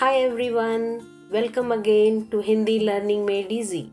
Hi everyone, welcome again to Hindi Learning Made Easy.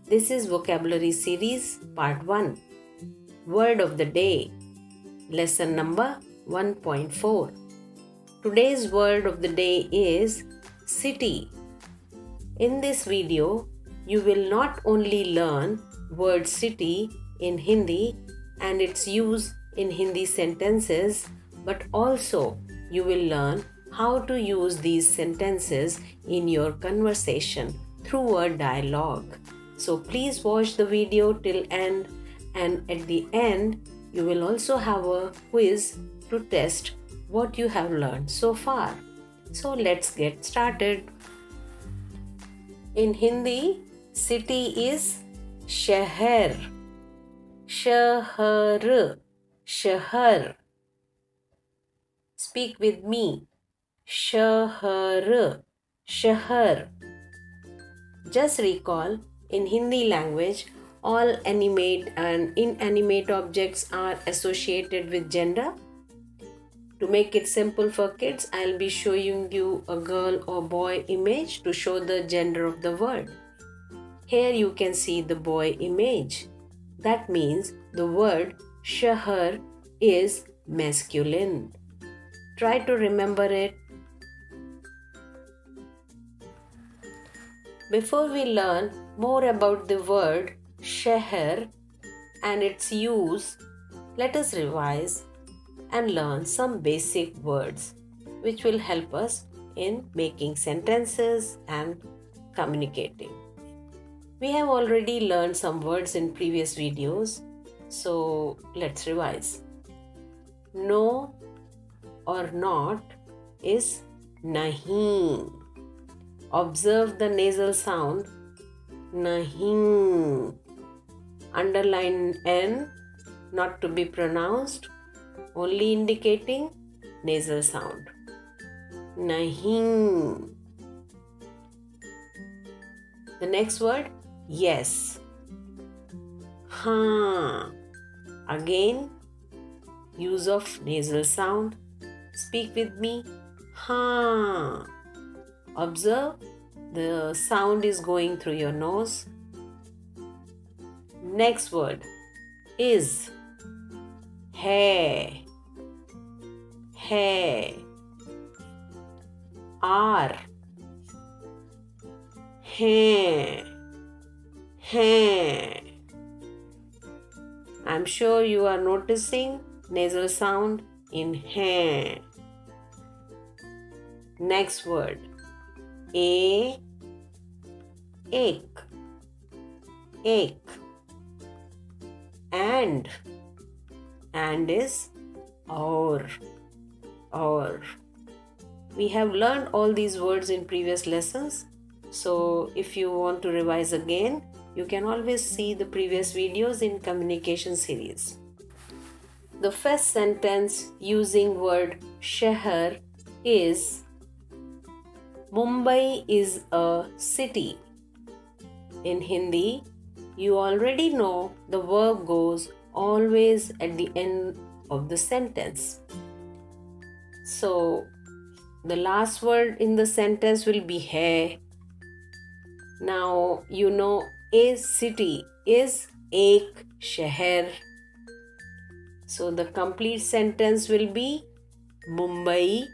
This is Vocabulary Series Part 1, Word of the Day, Lesson number 1.4. Today's word of the day is city. In this video, you will not only learn word city in Hindi and its use in Hindi sentences, but also you will learn how to use these sentences in your conversation through a dialogue. So please watch the video till end, and at the end you will also have a quiz to test what you have learned so far. So let's get started. In Hindi, city is शहर. शहर. शहर. Speak with me. शहर. शहर. Just recall, in Hindi language, all animate and inanimate objects are associated with gender. To make it simple for kids, I'll be showing you a girl or boy image to show the gender of the word. Here you can see the boy image. That means the word shahar is masculine. Try to remember it. Before we learn more about the word shahar and its use, let us revise and learn some basic words which will help us in making sentences and communicating. We have already learned some words in previous videos, so let's revise. No or not is nahi. Observe the nasal sound nahi. Underline N, not to be pronounced, only indicating nasal sound. Nahi. The next word, yes. Haan. Again, use of nasal sound. Speak with me. Haan. Observe the sound is going through your nose. Next word is hai. Hai. Are. Hain. Hain. I'm sure you are noticing nasal sound in hain. Next word. A. Ek. Ek. And. And is aur. Aur. We have learned all these words in previous lessons. So if you want to revise again, you can always see the previous videos in communication series. The first sentence using word shahar is Mumbai is a city. In Hindi, you already know the verb goes always at the end of the sentence. So the last word in the sentence will be hai. Now you know a city is ek shahar. So the complete sentence will be Mumbai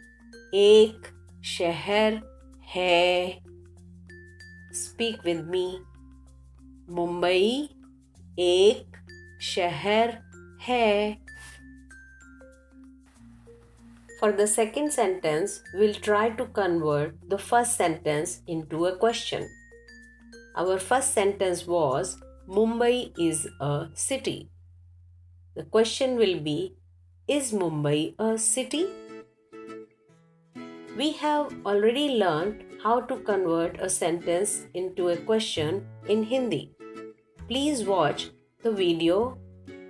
ek shahar hai. Speak with me. Mumbai ek shahar hai. For the second sentence, we'll try to convert the first sentence into a question. Our first sentence was Mumbai is a city. The question will be, is Mumbai a city? We have already learned how to convert a sentence into a question in Hindi. Please watch the video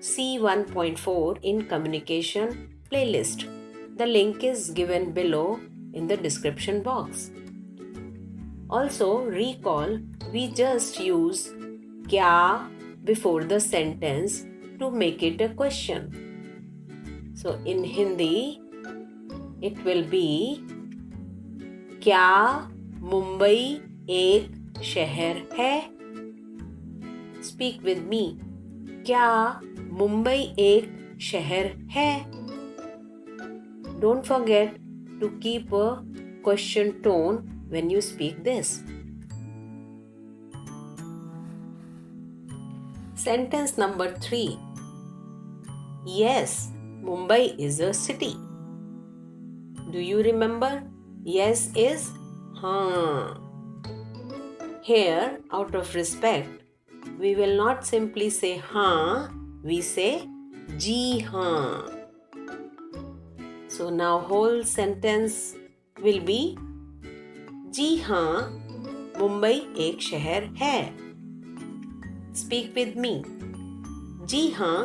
V1.4 in communication playlist. The link is given below in the description box. Also recall, we just use kya before the sentence to make it a question. So in Hindi, it will be क्या मुंबई एक शहर है? Speak with me. क्या मुंबई एक शहर है? Don't forget to keep a question tone when you speak this. Sentence number 3. Yes, Mumbai is a city. Do you remember? Yes is haan. Here, out of respect, we will not simply say haan, we say ji haan. So now whole sentence will be जी हाँ मुंबई एक शहर है. Speak with me. जी हाँ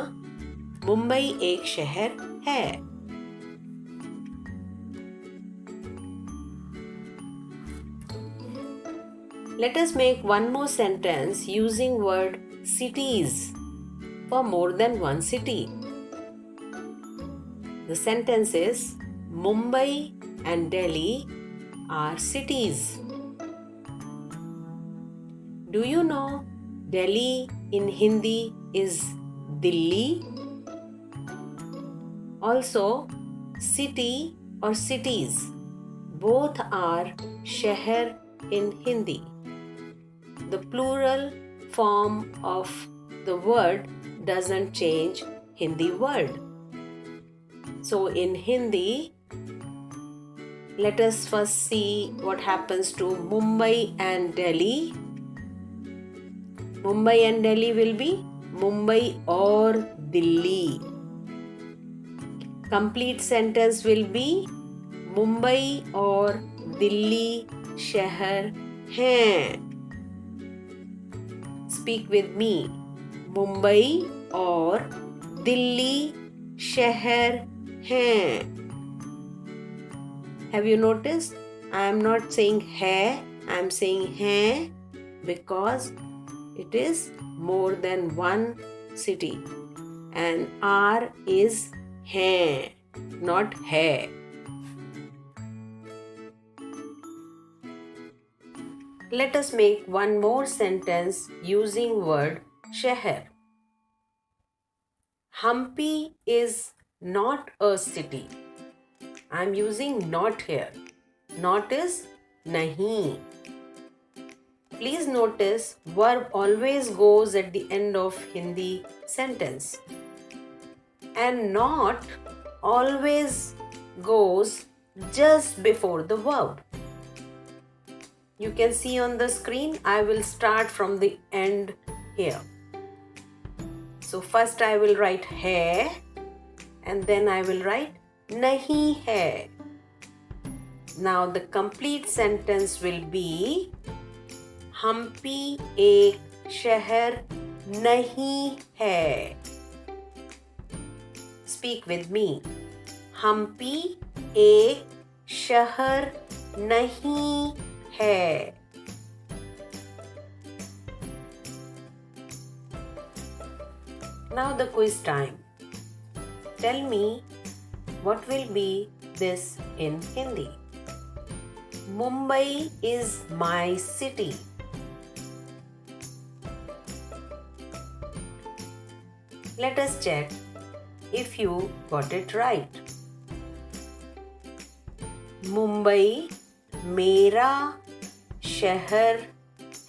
मुंबई एक शहर है. Let us make one more sentence using word cities for more than one city. The sentence is Mumbai and Delhi are cities. Do you know Delhi in Hindi is Delhi? Also, city or cities both are shahar in Hindi. The plural form of the word doesn't change Hindi word. So in Hindi, let us first see what happens to Mumbai and Delhi. Mumbai and Delhi will be Mumbai or Delhi. Complete sentence will be Mumbai और दिल्ली शहर हैं. Speak with me. Mumbai और दिल्ली शहर हैं. Have you noticed? I am not saying hai, I am saying हैं because it is more than one city. And R is हैं, not hai. Let us make one more sentence using word शहर. Hampi is not a city. I am using not here. Not is nahi. Please notice verb always goes at the end of Hindi sentence. And not always goes just before the verb. You can see on the screen, I will start from the end here. So first I will write hai and then I will write nahi hai. Now the complete sentence will be Hampi ek shahar nahi hai. Speak with me. Hampi ek shahar nahi hai. Now the quiz time. Tell me what will be this in Hindi. Mumbai is my city. Let us check if you got it right. Mumbai मेरा शहर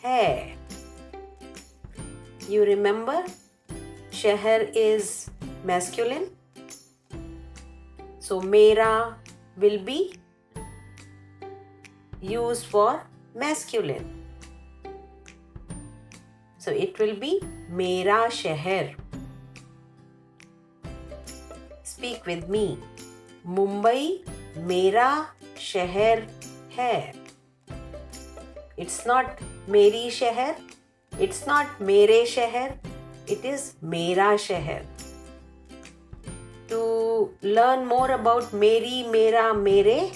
है. You remember? शहर is masculine. So मेरा will be used for masculine. So it will be मेरा शहर. Speak with me. Mumbai मेरा शहर है. It's not मेरी शहर. It's not मेरे शहर. It is मेरा शहर. To learn more about मेरी, मेरा, मेरे,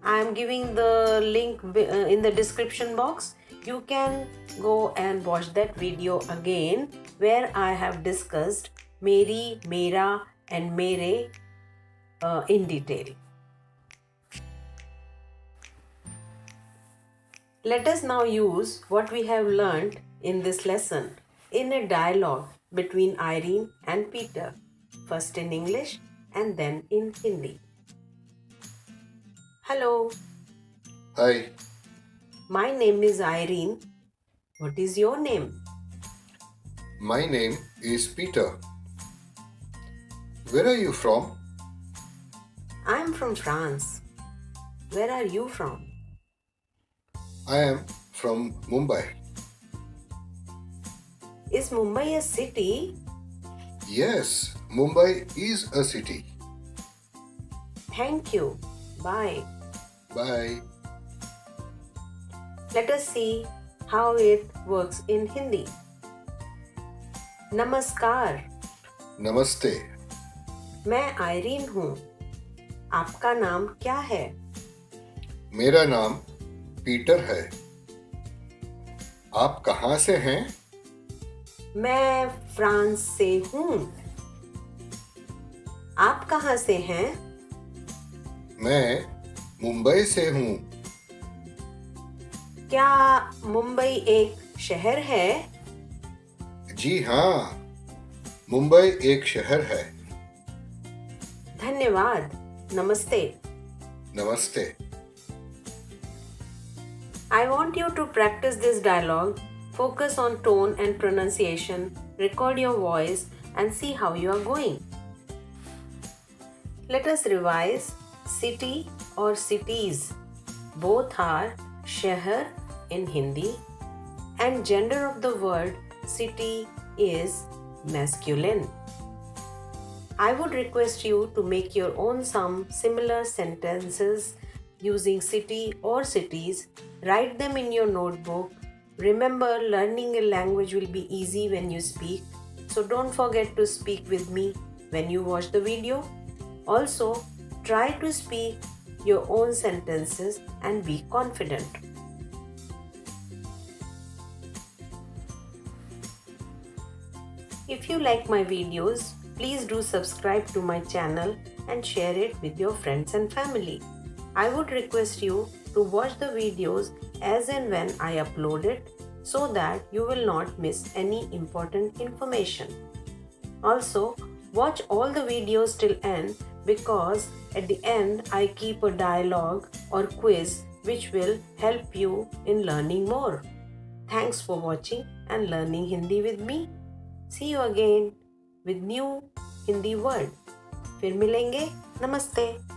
I am giving the link in the description box. You can go and watch that video again where I have discussed मेरी, मेरा and मेरे in detail. Let us now use what we have learned in this lesson in a dialogue between Irene and Peter, first in English and then in Hindi. Hello, Hi, my name is Irene. What is your name? my name is Peter. Where are you from? I am from France. Where are you from? I am from Mumbai. Is Mumbai a city? Yes, Mumbai is a city. Thank you. Bye. Bye. Let us see how it works in Hindi. नमस्कार, Namaste. मैं Irene हूँ. आपका नाम क्या है? मेरा नाम Peter है. आप कहाँ से हैं? मैं फ्रांस से हूँ. आप कहाँ से हैं? मैं मुंबई से हूँ. क्या मुंबई एक शहर है? जी हाँ, मुंबई एक शहर है. धन्यवाद. नमस्ते. नमस्ते. I want you to practice this dialogue. Focus on tone and pronunciation. Record your voice and see how you are going. Let us revise. City or cities. Both are shahar in Hindi, and gender of the word city is masculine. I would request you to make your own some similar sentences using city or cities. Write them in your notebook. Remember, learning a language will be easy when you speak, so don't forget to speak with me when you watch the video. Also, try to speak your own sentences and be confident. If you like my videos, please do subscribe to my channel and share it with your friends and family. I would request you to watch the videos as and when I upload it so that you will not miss any important information. Also, watch all the videos till end because at the end I keep a dialogue or quiz which will help you in learning more. Thanks for watching and learning Hindi with me. See you again with new Hindi word. फिर मिलेंगे. नमस्ते.